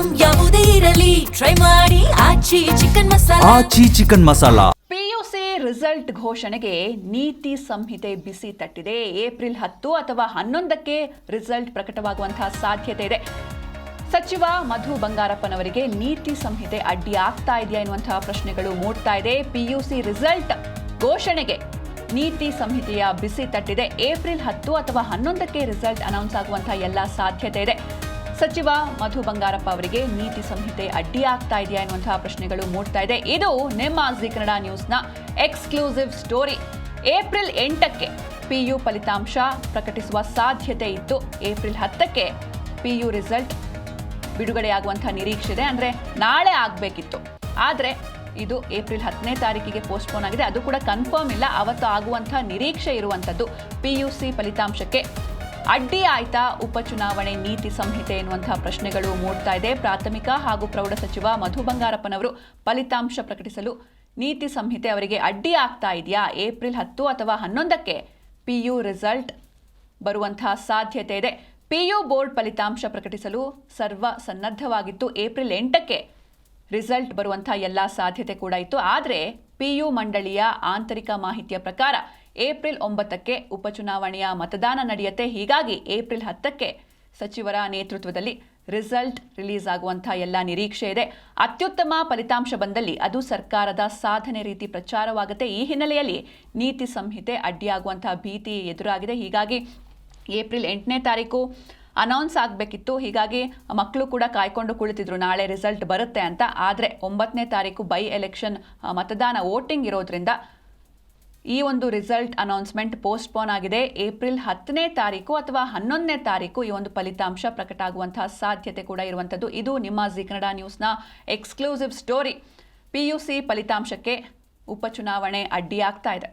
Item ಯಾವುದೇ ಇರಲಿ try ಮಾಡಿ ಆಚಿ ಚಿಕನ್ ಮಸಾಲಾ. ಪಿಯುಸಿ ರಿಸಲ್ಟ್ ಘೋಷಣೆಗೆ ನೀತಿ ಸಂಹಿತೆ ಬಿಸಿ ತಟ್ಟಿದೆ. ಏಪ್ರಿಲ್ 10 ಅಥವಾ 11ಕ್ಕೆ ರಿಸಲ್ಟ್ ಪ್ರಕಟವಾಗುವಂತಹ ಸಾಧ್ಯತೆ ಇದೆ. ಸಚಿವ ಮಧು ಬಂಗಾರಪ್ಪನವರಿಗೆ ನೀತಿ ಸಂಹಿತೆ ಅಡ್ಡಿ ಆಗ್ತಾ ಇದೆಯಾ ಎನ್ನುವಂತಹ ಪ್ರಶ್ನೆಗಳು ಮೂಡ್ತಾ ಇದೆ. ಪಿಯುಸಿ ರಿಸಲ್ಟ್ ಘೋಷಣೆಗೆ ನೀತಿ ಸಂಹಿತೆಯ ಬಿಸಿ ತಟ್ಟಿದೆ. ಏಪ್ರಿಲ್ 10 ಅಥವಾ 11ಕ್ಕೆ ರಿಸಲ್ಟ್ ಅನೌನ್ಸ್ ಆಗುವಂತಹ ಎಲ್ಲ ಸಾಧ್ಯತೆ ಇದೆ. ಸಚಿವ ಮಧು ಬಂಗಾರಪ್ಪ ಅವರಿಗೆ ನೀತಿ ಸಂಹಿತೆ ಅಡ್ಡಿ ಆಗ್ತಾ ಇದೆಯಾ ಎನ್ನುವಂತಹ ಪ್ರಶ್ನೆಗಳು ಮೂಡ್ತಾ ಇದೆ. ಇದು ನಿಮ್ಮ ಜಿ ಕನ್ನಡ ನ್ಯೂಸ್ನ ಎಕ್ಸ್ಕ್ಲೂಸಿವ್ ಸ್ಟೋರಿ. ಏಪ್ರಿಲ್ 8ಕ್ಕೆ ಪಿಯು ಫಲಿತಾಂಶ ಪ್ರಕಟಿಸುವ ಸಾಧ್ಯತೆ ಇತ್ತು. ಏಪ್ರಿಲ್ 10ಕ್ಕೆ ಪಿಯು ರಿಸಲ್ಟ್ ಬಿಡುಗಡೆಯಾಗುವಂತಹ ನಿರೀಕ್ಷೆ ಇದೆ. ಅಂದರೆ ನಾಳೆ ಆಗಬೇಕಿತ್ತು, ಆದರೆ ಇದು ಏಪ್ರಿಲ್ 10ನೇ ತಾರೀಕಿಗೆ ಪೋಸ್ಟ್ಪೋನ್ ಆಗಿದೆ. ಅದು ಕೂಡ ಕನ್ಫರ್ಮ್ ಇಲ್ಲ, ಅವತ್ತು ಆಗುವಂತಹ ನಿರೀಕ್ಷೆ ಇರುವಂಥದ್ದು. ಪಿಯುಸಿ ಫಲಿತಾಂಶಕ್ಕೆ ಅಡ್ಡಿ ಆಯ್ತಾ ಉಪಚುನಾವಣೆ ನೀತಿ ಸಂಹಿತೆ ಎನ್ನುವಂತಹ ಪ್ರಶ್ನೆಗಳು ಮೂಡ್ತಾ ಇದೆ. ಪ್ರಾಥಮಿಕ ಹಾಗೂ ಪ್ರೌಢ ಸಚಿವ ಮಧು ಬಂಗಾರಪ್ಪನವರು ಫಲಿತಾಂಶ ಪ್ರಕಟಿಸಲು ನೀತಿ ಸಂಹಿತೆ ಅವರಿಗೆ ಅಡ್ಡಿ ಆಗ್ತಾ ಇದೆಯಾ? ಏಪ್ರಿಲ್ 10 ಅಥವಾ 11ಕ್ಕೆ ಪಿಯು ರಿಸಲ್ಟ್ ಬರುವಂತಹ ಸಾಧ್ಯತೆ ಇದೆ. ಪಿಯು ಬೋರ್ಡ್ ಫಲಿತಾಂಶ ಪ್ರಕಟಿಸಲು ಸರ್ವ ಸನ್ನದ್ಧವಾಗಿತ್ತು. ಏಪ್ರಿಲ್ 8ಕ್ಕೆ ರಿಸಲ್ಟ್ ಬರುವಂತಹ ಎಲ್ಲ ಸಾಧ್ಯತೆ ಕೂಡ ಇತ್ತು. ಆದರೆ ಪಿಯು ಮಂಡಳಿಯ ಆಂತರಿಕ ಮಾಹಿತಿಯ ಪ್ರಕಾರ ಏಪ್ರಿಲ್ 9ಕ್ಕೆ ಉಪಚುನಾವಣೆಯ ಮತದಾನ ನಡೆಯುತ್ತೆ. ಹೀಗಾಗಿ ಏಪ್ರಿಲ್ 10ಕ್ಕೆ ಸಚಿವರ ನೇತೃತ್ವದಲ್ಲಿ ರಿಸಲ್ಟ್ ರಿಲೀಸ್ ಆಗುವಂತಹ ಎಲ್ಲ ನಿರೀಕ್ಷೆ ಇದೆ. ಅತ್ಯುತ್ತಮ ಫಲಿತಾಂಶ ಬಂದಲ್ಲಿ ಅದು ಸರ್ಕಾರದ ಸಾಧನೆ ರೀತಿ ಪ್ರಚಾರವಾಗುತ್ತೆ. ಈ ಹಿನ್ನೆಲೆಯಲ್ಲಿ ನೀತಿ ಸಂಹಿತೆ ಅಡ್ಡಿಯಾಗುವಂತಹ ಭೀತಿ ಎದುರಾಗಿದೆ. ಹೀಗಾಗಿ ಏಪ್ರಿಲ್ 8ನೇ ತಾರೀಕು ಅನೌನ್ಸ್ ಆಗಬೇಕಿತ್ತು. ಹೀಗಾಗಿ ಮಕ್ಕಳು ಕೂಡ ಕಾಯ್ಕೊಂಡು ಕುಳಿತಿದ್ರು ನಾಳೆ ರಿಸಲ್ಟ್ ಬರುತ್ತೆ ಅಂತ. ಆದರೆ 9ನೇ ತಾರೀಕು ಬೈ ಎಲೆಕ್ಷನ್ ಮತದಾನ ವೋಟಿಂಗ್ ಇರೋದ್ರಿಂದ ಈ ಒಂದು ರಿಸಲ್ಟ್ ಅನೌನ್ಸ್ಮೆಂಟ್ ಪೋಸ್ಟ್ಪೋನ್ ಆಗಿದೆ. ಏಪ್ರಿಲ್ 10ನೇ ತಾರೀಕು ಅಥವಾ 11ನೇ ತಾರೀಕು ಈ ಒಂದು ಫಲಿತಾಂಶ ಪ್ರಕಟ ಆಗುವಂತಹ ಸಾಧ್ಯತೆ ಕೂಡ ಇರುವಂಥದ್ದು. ಇದು ನಿಮ್ಮ ಜಿ ಕನ್ನಡ ನ್ಯೂಸ್ನ ಎಕ್ಸ್ಕ್ಲೂಸಿವ್ ಸ್ಟೋರಿ. ಪಿಯುಸಿ ಫಲಿತಾಂಶಕ್ಕೆ ಉಪಚುನಾವಣೆ ಅಡ್ಡಿಯಾಗ್ತಾ ಇದೆ.